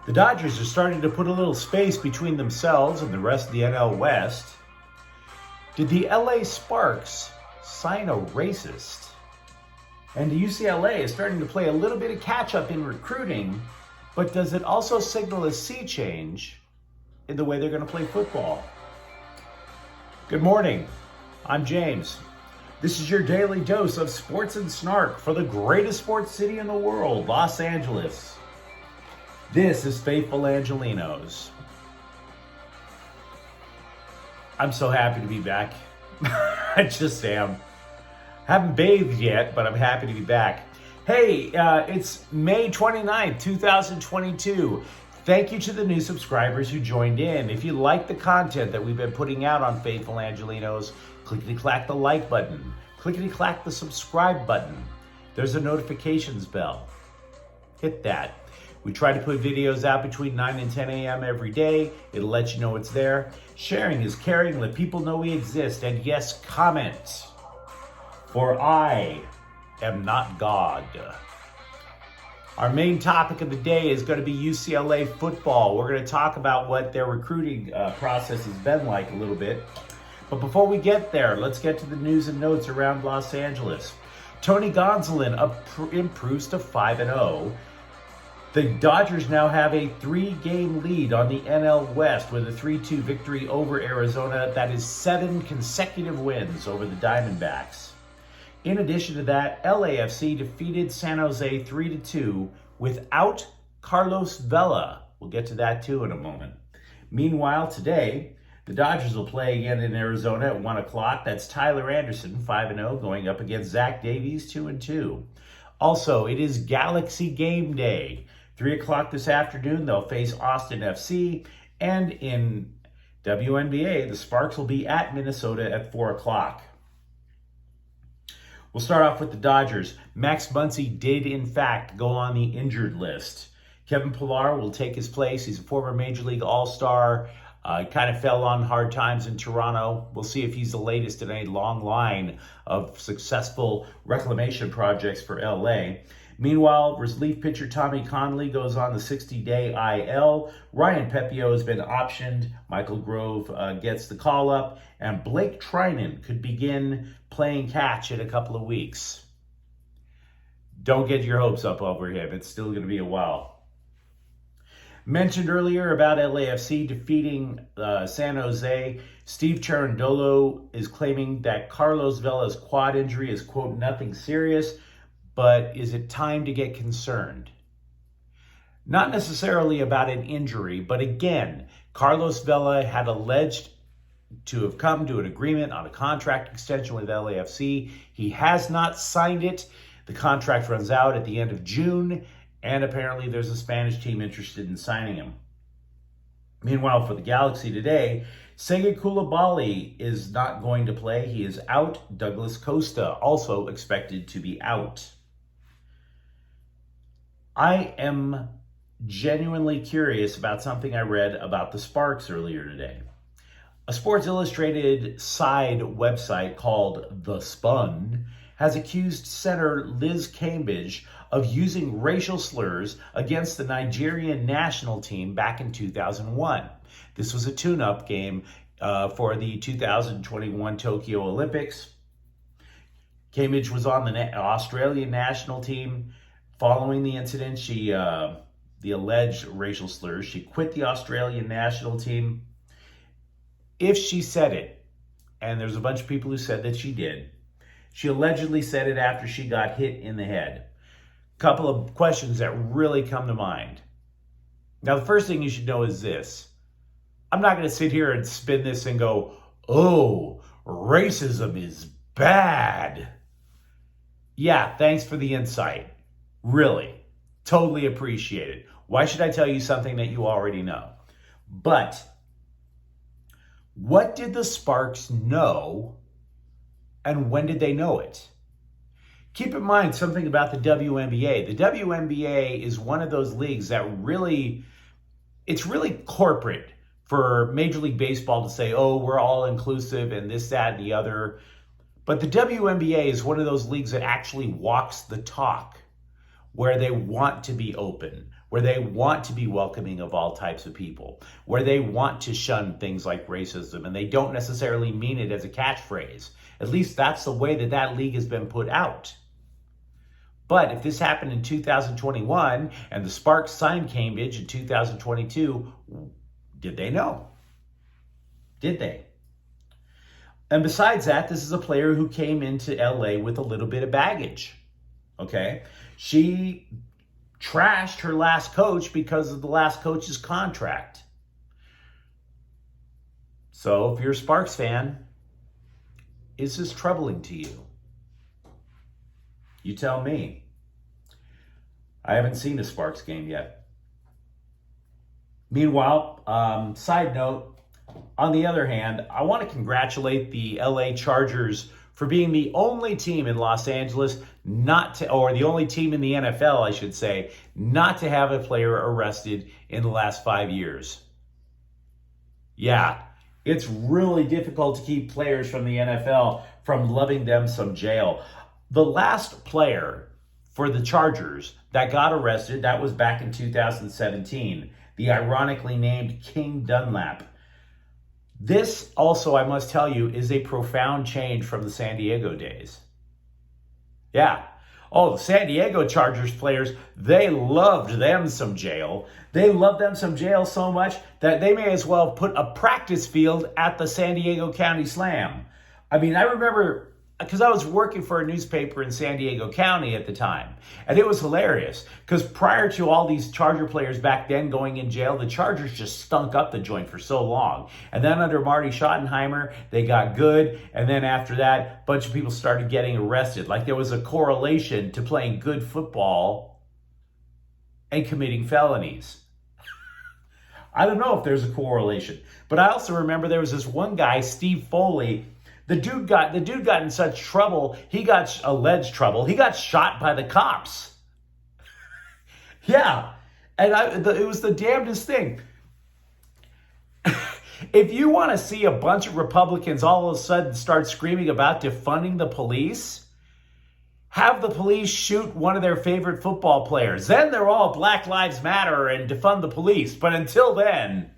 The Dodgers are starting to put a little space between themselves and the rest of the NL West. Did the LA Sparks sign a racist? And the UCLA is starting to play a little bit of catch-up in recruiting, but does it also signal a sea change in the way they're going to play football? Good morning. I'm James. This is your daily dose of sports and snark for the greatest sports city in the world, Los Angeles. This is Faithful Angelenos. I'm so happy to be back. I just am. Haven't bathed yet, but I'm happy to be back. Hey, it's May 29th, 2022. Thank you to the new subscribers who joined in. If you like the content that we've been putting out on Faithful Angelenos, clickety-clack the like button. Clickety-clack the subscribe button. There's a notifications bell. Hit that. We try to put videos out between 9 and 10 a.m. every day. It'll let you know it's there. Sharing is caring. Let people know we exist. And yes, comment. For I am not God. Our main topic of the day is going to be UCLA football. We're going to talk about what their recruiting process has been like a little bit. But before we get there, let's get to the news and notes around Los Angeles. Tony Gonsolin improves to 5-0. The Dodgers now have a 3-game lead on the NL West with a 3-2 victory over Arizona. That is 7 consecutive wins over the Diamondbacks. In addition to that, LAFC defeated San Jose 3-2 without Carlos Vela. We'll get to that too in a moment. Meanwhile, today, the Dodgers will play again in Arizona at 1 o'clock. That's Tyler Anderson, 5-0, going up against Zach Davies, 2-2. Also, it is Galaxy Game Day. 3 o'clock this afternoon, they'll face Austin FC. And in WNBA, the Sparks will be at Minnesota at 4 o'clock. We'll start off with the Dodgers. Max Muncy did, in fact, go on the injured list. Kevin Pillar will take his place. He's a former Major League All-Star. Kind of fell on hard times in Toronto. We'll see if he's the latest in a long line of successful reclamation projects for LA. Meanwhile, relief pitcher Tommy Conley goes on the 60-day IL. Ryan Pepio has been optioned. Michael Grove gets the call-up. And Blake Trinan could begin playing catch in a couple of weeks. Don't get your hopes up over him. It's still going to be a while. Mentioned earlier about LAFC defeating San Jose. Steve Cherundolo is claiming that Carlos Vela's quad injury is, quote, nothing serious. But is it time to get concerned? Not necessarily about an injury, but again, Carlos Vela had alleged to have come to an agreement on a contract extension with LAFC. He has not signed it. The contract runs out at the end of June, and apparently there's a Spanish team interested in signing him. Meanwhile, for the Galaxy today, Sega Coulibaly is not going to play. He is out. Douglas Costa also expected to be out. I am genuinely curious about something I read about the Sparks earlier today. A Sports Illustrated side website called The Spun has accused center Liz Cambridge of using racial slurs against the Nigerian national team back in 2001. This was a tune-up game for the 2021 Tokyo Olympics. Cambridge was on the Australian national team. Following the incident, the alleged racial slurs, she quit the Australian national team. If she said it, and there's a bunch of people who said that she did, she allegedly said it after she got hit in the head. Couple of questions that really come to mind. Now, the first thing you should know is this. I'm not going to sit here and spin this and go, oh, racism is bad. Yeah, thanks for the insight. Really, totally appreciate it. Why should I tell you something that you already know? But what did the Sparks know, and when did they know it? Keep in mind something about the WNBA. The WNBA is one of those leagues that it's really corporate for Major League Baseball to say, oh, we're all inclusive and this, that, and the other. But the WNBA is one of those leagues that actually walks the talk, where they want to be open, where they want to be welcoming of all types of people, where they want to shun things like racism, and they don't necessarily mean it as a catchphrase. At least that's the way that that league has been put out. But if this happened in 2021 and the Sparks signed Cambridge in 2022, did they know? Did they? And besides that, this is a player who came into LA with a little bit of baggage. Okay? She trashed her last coach because of the last coach's contract. So if you're a Sparks fan, is this troubling to you? You tell me. I haven't seen a Sparks game yet. Meanwhile, side note, on the other hand, I want to congratulate the LA Chargers for being the only team in Los Angeles or the only team in the NFL, I should say, not to have a player arrested in the last 5 years. Yeah, it's really difficult to keep players from the NFL from loving them some jail. The last player for the Chargers that got arrested, that was back in 2017, the ironically named King Dunlap. This also, I must tell you, is a profound change from the San Diego days. Yeah. Oh, the San Diego Chargers players, they loved them some jail. They loved them some jail so much that they may as well put a practice field at the San Diego County Slam. I mean, I remember, because I was working for a newspaper in San Diego County at the time, and it was hilarious, because prior to all these Charger players back then going in jail, the Chargers just stunk up the joint for so long. And then under Marty Schottenheimer, they got good, and then after that, a bunch of people started getting arrested. Like there was a correlation to playing good football and committing felonies. I don't know if there's a correlation, but I also remember there was this one guy, Steve Foley. The dude got in such trouble, he got shot by the cops. Yeah, and it was the damnedest thing. If you want to see a bunch of Republicans all of a sudden start screaming about defunding the police, have the police shoot one of their favorite football players. Then they're all Black Lives Matter and defund the police. But until then,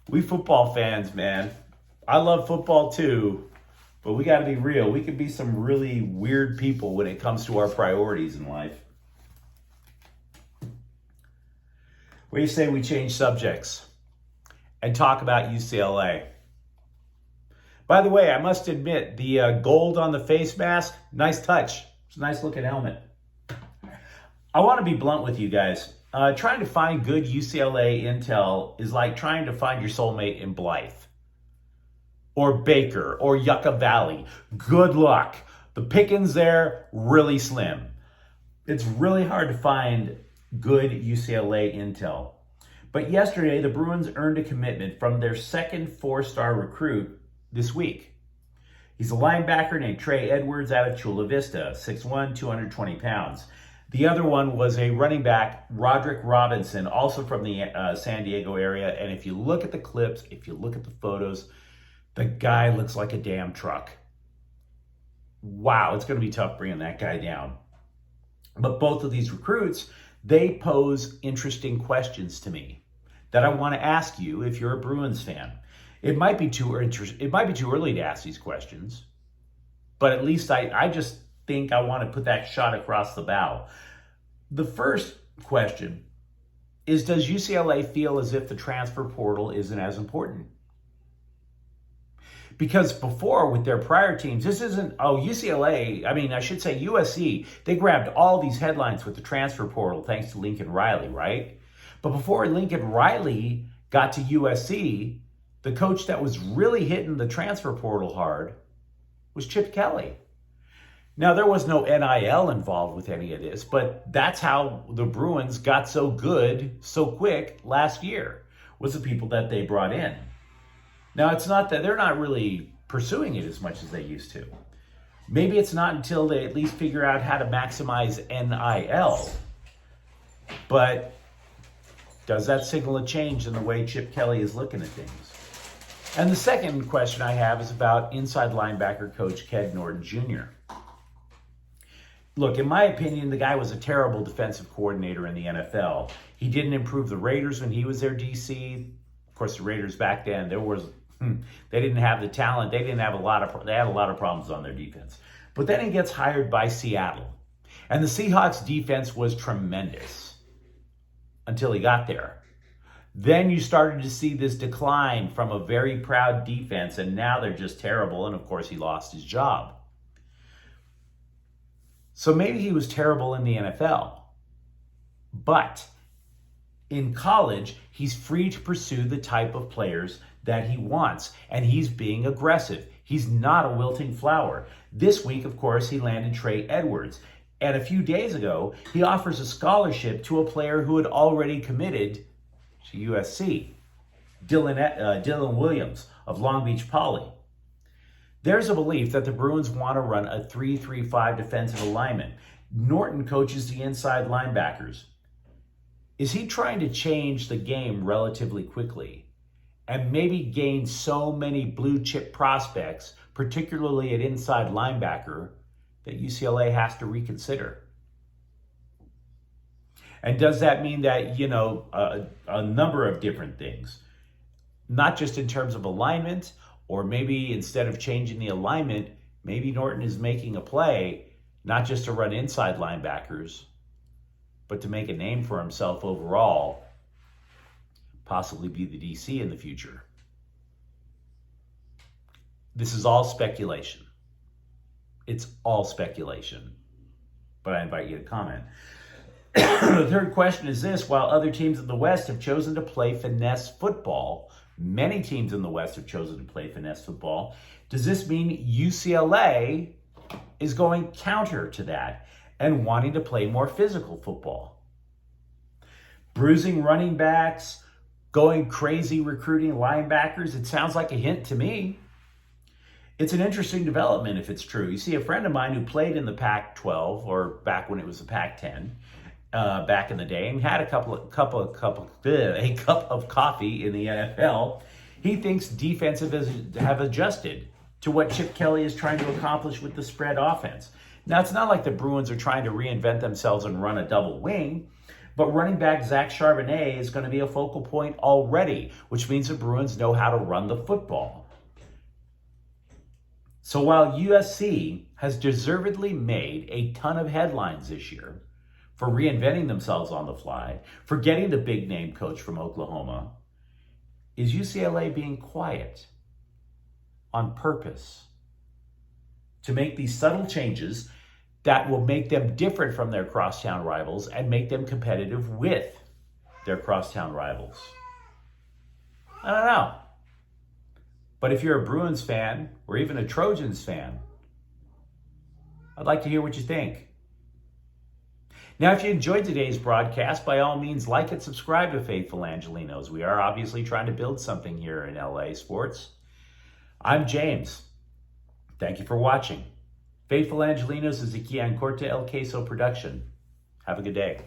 we football fans, man. I love football too, but we got to be real. We can be some really weird people when it comes to our priorities in life. What do you say we change subjects and talk about UCLA? By the way, I must admit, the gold on the face mask, nice touch. It's a nice looking helmet. I want to be blunt with you guys. Trying to find good UCLA intel is like trying to find your soulmate in Blythe, or Baker, or Yucca Valley. Good luck. The pickings there, really slim. It's really hard to find good UCLA intel. But yesterday, the Bruins earned a commitment from their second 4-star recruit this week. He's a linebacker named Trey Edwards out of Chula Vista, 6'1", 220 pounds. The other one was a running back, Roderick Robinson, also from the San Diego area. And if you look at the clips, if you look at the photos, the guy looks like a damn truck. Wow, it's going to be tough bringing that guy down. But both of these recruits, they pose interesting questions to me that I want to ask you if you're a Bruins fan. It might be too early to ask these questions, but at least I just think I want to put that shot across the bow. The first question is, does UCLA feel as if the transfer portal isn't as important? Because before, with their prior teams, UCLA, I should say USC, they grabbed all these headlines with the transfer portal thanks to Lincoln Riley, right? But before Lincoln Riley got to USC, the coach that was really hitting the transfer portal hard was Chip Kelly. Now, there was no NIL involved with any of this, but that's how the Bruins got so good so quick last year, was the people that they brought in. Now, it's not that they're not really pursuing it as much as they used to. Maybe it's not until they at least figure out how to maximize NIL. But does that signal a change in the way Chip Kelly is looking at things? And the second question I have is about inside linebacker coach Ken Norton Jr. Look, in my opinion, the guy was a terrible defensive coordinator in the NFL. He didn't improve the Raiders when he was their DC. Of course, the Raiders back then, they didn't have the talent. They had a lot of problems on their defense. But then he gets hired by Seattle. And the Seahawks defense was tremendous until he got there. Then you started to see this decline from a very proud defense, and now they're just terrible. And of course, he lost his job. So maybe he was terrible in the NFL, but in college, he's free to pursue the type of players that he wants, and he's being aggressive. He's not a wilting flower. This week, of course, he landed Trey Edwards, and a few days ago, he offers a scholarship to a player who had already committed to USC, Dylan Williams of Long Beach Poly. There's a belief that the Bruins want to run a 3-3-5 defensive alignment. Norton coaches the inside linebackers. Is he trying to change the game relatively quickly and maybe gain so many blue chip prospects, particularly at inside linebacker, that UCLA has to reconsider? And does that mean that, a number of different things, not just in terms of alignment, or maybe instead of changing the alignment, maybe Norton is making a play, not just to run inside linebackers, but to make a name for himself overall, possibly be the DC in the future. This is all speculation. It's all speculation. But I invite you to comment. The third question is this: while other teams in the West have chosen to play finesse football, many teams in the West have chosen to play finesse football. Does this mean UCLA is going counter to that and wanting to play more physical football? Bruising running backs, going crazy recruiting linebackers, it sounds like a hint to me. It's an interesting development if it's true. You see, a friend of mine who played in the Pac-12, or back when it was the Pac-10, back in the day, and had a cup of coffee in the NFL. He thinks defensive have adjusted to what Chip Kelly is trying to accomplish with the spread offense. Now, it's not like the Bruins are trying to reinvent themselves and run a double wing, but running back Zach Charbonnet is going to be a focal point already, which means the Bruins know how to run the football. So while USC has deservedly made a ton of headlines this year for reinventing themselves on the fly, for getting the big name coach from Oklahoma, is UCLA being quiet on purpose to make these subtle changes that will make them different from their crosstown rivals and make them competitive with their crosstown rivals? I don't know. But if you're a Bruins fan or even a Trojans fan, I'd like to hear what you think. Now, if you enjoyed today's broadcast, by all means, like and subscribe to Faithful Angelenos. We are obviously trying to build something here in LA sports. I'm James. Thank you for watching. Faithful Angelenos is a Quian Corte El Queso production. Have a good day.